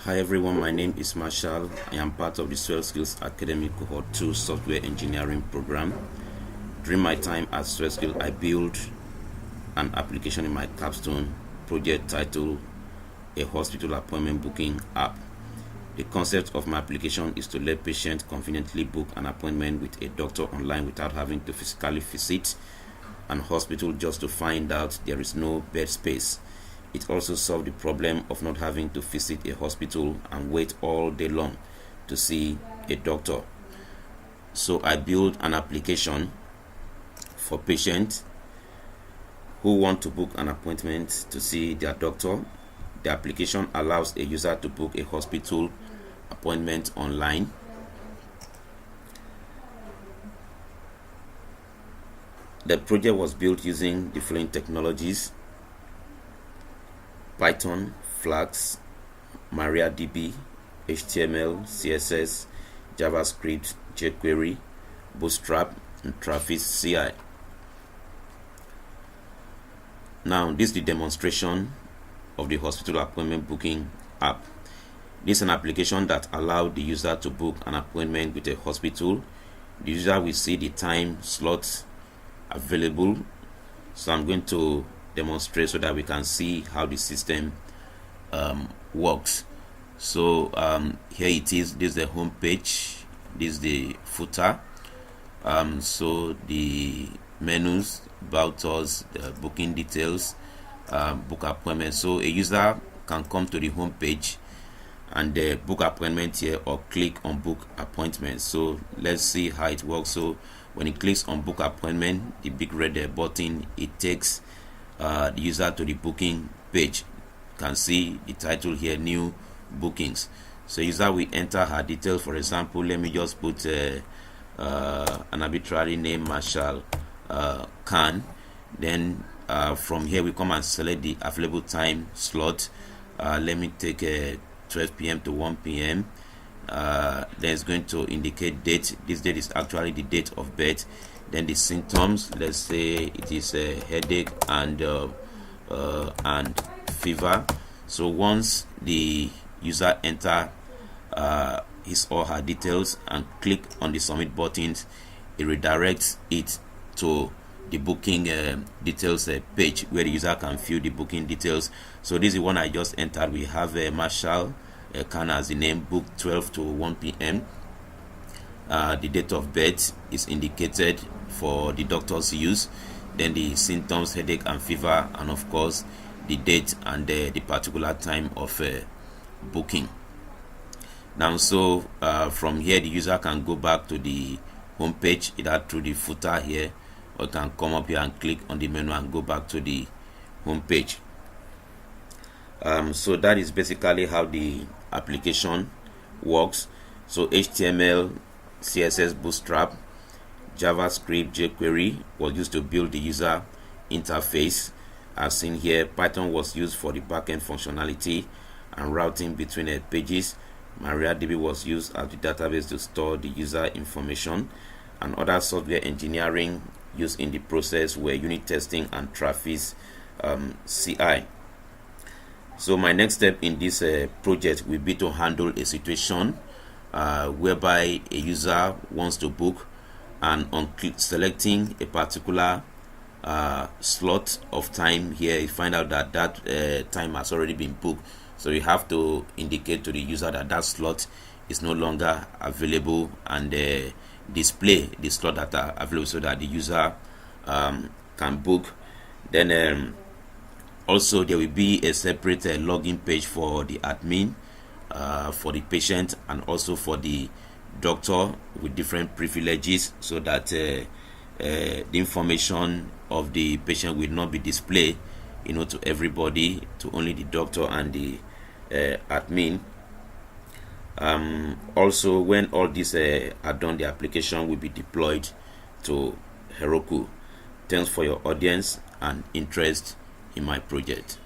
Hi everyone, my name is Marshall. I am part of the Swell Skills Academy Cohort 2 Software Engineering Program. During my time at Swell Skills, I built an application in my capstone project titled a hospital appointment booking app. The concept of my application is to let patients conveniently book an appointment with a doctor online without having to physically visit an hospital just to find out there is no bed space. It also solved the problem of not having to visit a hospital and wait all day long to see a doctor. So I built an application for patients who want to book an appointment to see their doctor. The application allows a user to book a hospital appointment online. The project was built using different technologies: Python, Flask, MariaDB, HTML, CSS, JavaScript, jQuery, Bootstrap, and Travis CI. Now, this is the demonstration of the hospital appointment booking app. This is an application that allows the user to book an appointment with a hospital. The user will see the time slots available. So I'm going to demonstrate so that we can see how the system works. So here it is. This is the home page. This is the footer. So the menus, about us, the booking details, book appointment. So a user can come to the home page and book appointment here, or click on book appointment. So let's see how it works. So when it clicks on book appointment, the big red button, it takes the user to the booking page. You can see the title here, new bookings. So user will enter her details. For example, let me just put an arbitrary name, Marshall Khan. Then from here we come and select the available time slot. Let me take 12 p.m. to 1 p.m. Then it's going to indicate date. This date is actually the date of birth. Then the symptoms, let's say it is a headache and fever. So once the user enter his or her details and click on the submit buttons, it redirects it to the booking details page where the user can fill the booking details. So this is the one I just entered. We have Marshall Khan as the name, booked 12 to 1 p.m. The date of birth is indicated for the doctor's use. Then the symptoms, headache and fever, and of course the date and the particular time of booking. Now, so from here the user can go back to the home page either through the footer here, or can come up here and click on the menu and go back to the home page. So that is basically how the application works. So HTML, CSS, Bootstrap, JavaScript, jQuery was used to build the user interface. As seen here, Python was used for the backend functionality and routing between pages. MariaDB was used as the database to store the user information, and other software engineering used in the process were unit testing and Travis CI. So my next step in this project will be to handle a situation whereby a user wants to book, and on selecting a particular slot of time here, you find out that that time has already been booked. So you have to indicate to the user that that slot is no longer available, and display the slot that are available so that the user can book. Then also there will be a separate login page for the admin, for the patient, and also for the doctor with different privileges, so that the information of the patient will not be displayed, to everybody, to only the doctor and the admin. Also, when all these are done, the application will be deployed to Heroku. Thanks for your audience and interest in my project.